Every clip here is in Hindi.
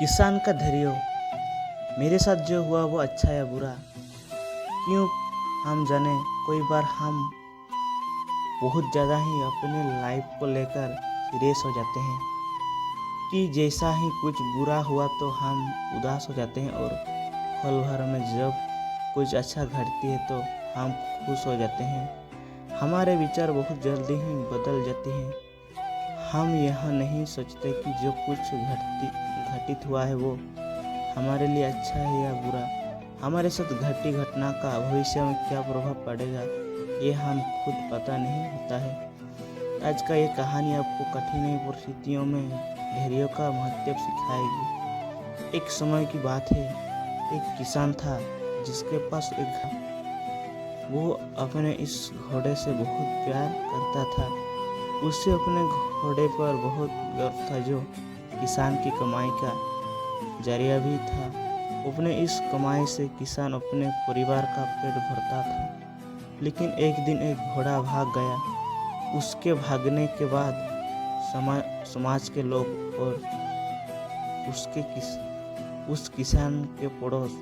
किसान का धैर्य। मेरे साथ जो हुआ वो अच्छा या बुरा क्यों हम जाने। कोई बार हम बहुत ज़्यादा ही अपने लाइफ को लेकर सीरियस हो जाते हैं कि जैसा ही कुछ बुरा हुआ तो हम उदास हो जाते हैं, और पल भर में जब कुछ अच्छा घटती है तो हम खुश हो जाते हैं। हमारे विचार बहुत जल्दी ही बदल जाते हैं। हम यह नहीं सोचते कि जो कुछ घटित हुआ है वो हमारे लिए अच्छा है या बुरा। हमारे साथ घटी घटना का भविष्य में क्या प्रभाव पड़ेगा ये हम खुद पता नहीं होता है। आज का ये कहानी आपको कठिन परिस्थितियों में धैर्य का महत्व सिखाएगी। एक समय की बात है, एक किसान था जिसके पास वो अपने इस घोड़े से बहुत प्यार करता था। उसे अपने घोड़े पर बहुत गर्व था जो किसान की कमाई का जरिया भी था। अपने इस कमाई से किसान अपने परिवार का पेट भरता था। लेकिन एक दिन एक घोड़ा भाग गया। उसके भागने के बाद समाज के लोग और उस किसान के पड़ोस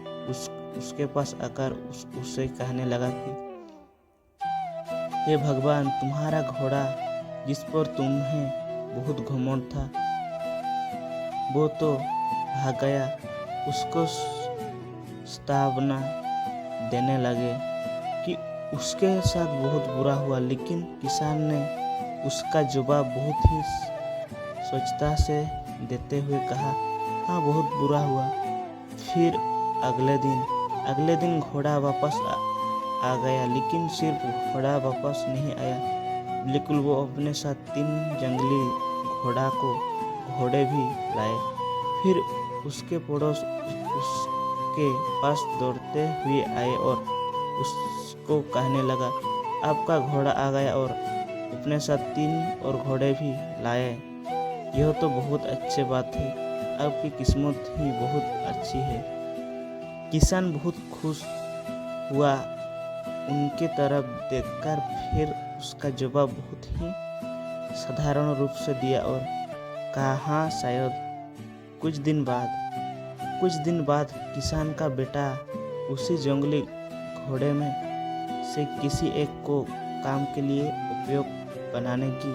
उसके पास आकर उससे कहने लगा कि हे भगवान, तुम्हारा घोड़ा जिस पर तुम्हें बहुत घमंड था वो तो भाग गया। उसको प्रस्तावना देने लगे कि उसके साथ बहुत बुरा हुआ। लेकिन किसान ने उसका जवाब बहुत ही स्वच्छता से देते हुए कहा, हाँ बहुत बुरा हुआ। फिर अगले दिन घोड़ा वापस आ गया। लेकिन सिर्फ घोड़ा वापस नहीं आया, बिल्कुल वो अपने साथ 3 जंगली घोड़े भी लाए। फिर उसके पड़ोस उसके पास दौड़ते हुए आए और उसको कहने लगा, आपका घोड़ा आ गया और अपने साथ 3 और घोड़े भी लाए। यह तो बहुत अच्छी बात है, आपकी किस्मत ही बहुत अच्छी है। किसान बहुत खुश हुआ उनके तरफ देखकर। फिर उसका जवाब बहुत ही साधारण रूप से दिया और कहा, हाँ शायद। कुछ दिन बाद किसान का बेटा उसी जंगली घोड़े में से किसी एक को काम के लिए उपयोग बनाने की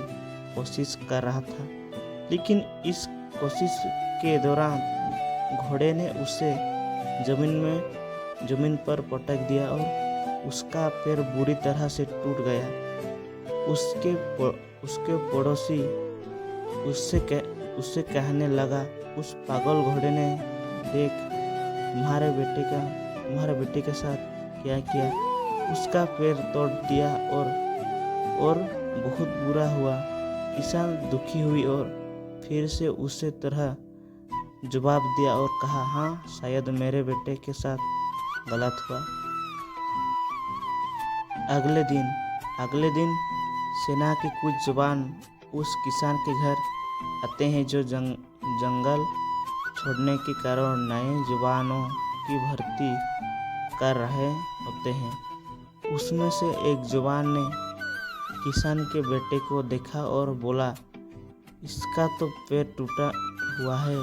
कोशिश कर रहा था। लेकिन इस कोशिश के दौरान घोड़े ने उसे जमीन पर पटक दिया और उसका पैर बुरी तरह से टूट गया। उसके पड़ोसी उससे कहने लगा, उस पागल घोड़े ने देख तुम्हारे बेटे के साथ क्या किया, उसका पैर तोड़ दिया और बहुत बुरा हुआ। किसान दुखी हुई और फिर से उसी तरह जवाब दिया और कहा, हाँ शायद मेरे बेटे के साथ गलत हुआ। अगले दिन सेना के कुछ जवान उस किसान के घर आते हैं जो जंगल छोड़ने के कारण नए जवानों की भर्ती कर रहे होते हैं। उसमें से एक जवान ने किसान के बेटे को देखा और बोला, इसका तो पैर टूटा हुआ है,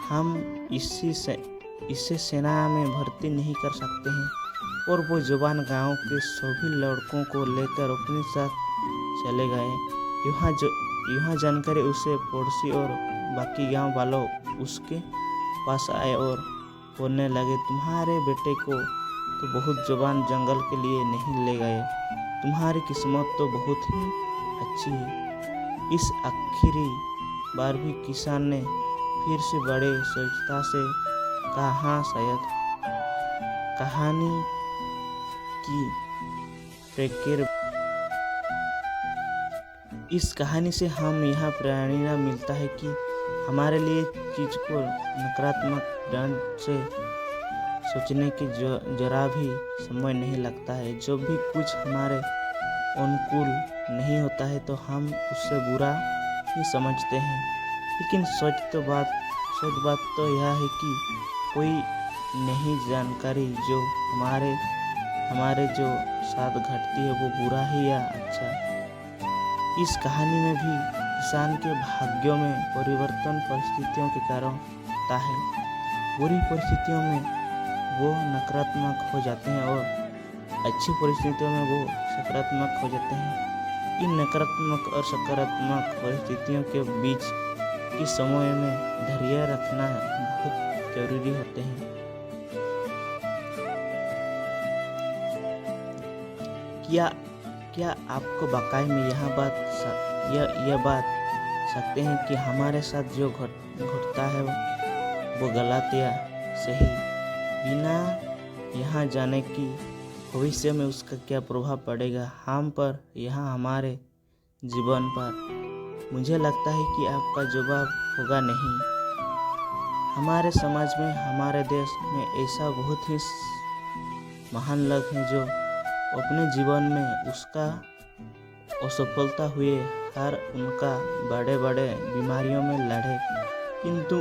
हम इसे सेना में भर्ती नहीं कर सकते हैं। और वो जवान गांव के सभी लड़कों को लेकर अपने साथ चले गए। यह जानकर उसे पड़ोसी और बाकी गांव वालों उसके पास आए और बोलने लगे, तुम्हारे बेटे को तो बहुत जवान जंगल के लिए नहीं ले गए, तुम्हारी किस्मत तो बहुत ही अच्छी है। इस आखिरी बार भी किसान ने फिर से बड़े सोचता से कहा, हाँ शायद। कहानी की प्रेरणा। इस कहानी से हम यह प्रेरणा मिलता है कि हमारे लिए चीज को नकारात्मक ढंग से सोचने की जरा भी समय नहीं लगता है। जब भी कुछ हमारे अनुकूल नहीं होता है तो हम उससे बुरा ही समझते हैं। लेकिन सच बात तो यह है कि कोई नहीं जानकारी जो हमारे जो साथ घटती है वो बुरा ही या अच्छा। इस कहानी में भी किसान के भाग्यों में परिवर्तन परिस्थितियों के कारण सकता है। बुरी परिस्थितियों में वो नकारात्मक हो जाते हैं और अच्छी परिस्थितियों में वो सकारात्मक हो जाते हैं। इन नकारात्मक और सकारात्मक परिस्थितियों के बीच के समय में धैर्य रखना बहुत जरूरी होते हैं। क्या आपको वाकई में यह बात सकते हैं कि हमारे साथ जो घटता है वो गलत या सही, बिना यहाँ जाने कि भविष्य में उसका क्या प्रभाव पड़ेगा हम पर या हमारे जीवन पर? मुझे लगता है कि आपका जवाब होगा नहीं। हमारे समाज में, हमारे देश में ऐसा बहुत ही महान लोग हैं जो अपने जीवन में उसका असफलता हुए हर उनका बड़े बड़े बीमारियों में लड़े, किंतु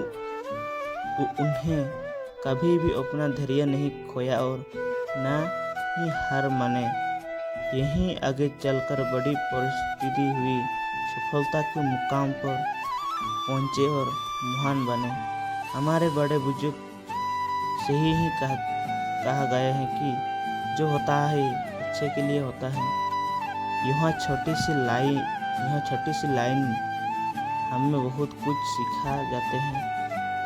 उन्हें कभी भी अपना धैर्य नहीं खोया और न ही हार माने। यहीं आगे चलकर बड़ी परिस्थिति हुई, सफलता के मुकाम पर पहुँचे और महान बने। हमारे बड़े बुजुर्ग से ही कहा गया है कि जो होता है अच्छे के लिए होता है। यह छोटी सी लाइन हमें बहुत कुछ सिखा जाते हैं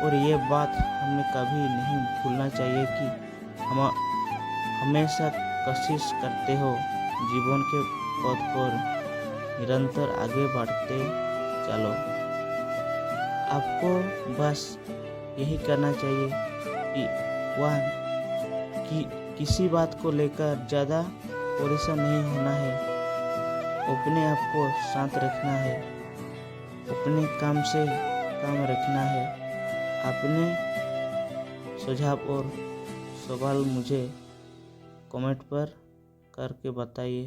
और ये बात हमें कभी नहीं भूलना चाहिए कि हम हमेशा कोशिश करते हो जीवन के पथ पर निरंतर आगे बढ़ते चलो। आपको बस यही करना चाहिए कि किसी बात को लेकर ज़्यादा परेशान नहीं होना है, अपने आप को शांत रखना है, अपने काम से काम रखना है। अपने सुझाव और सवाल मुझे कमेंट पर करके बताइए।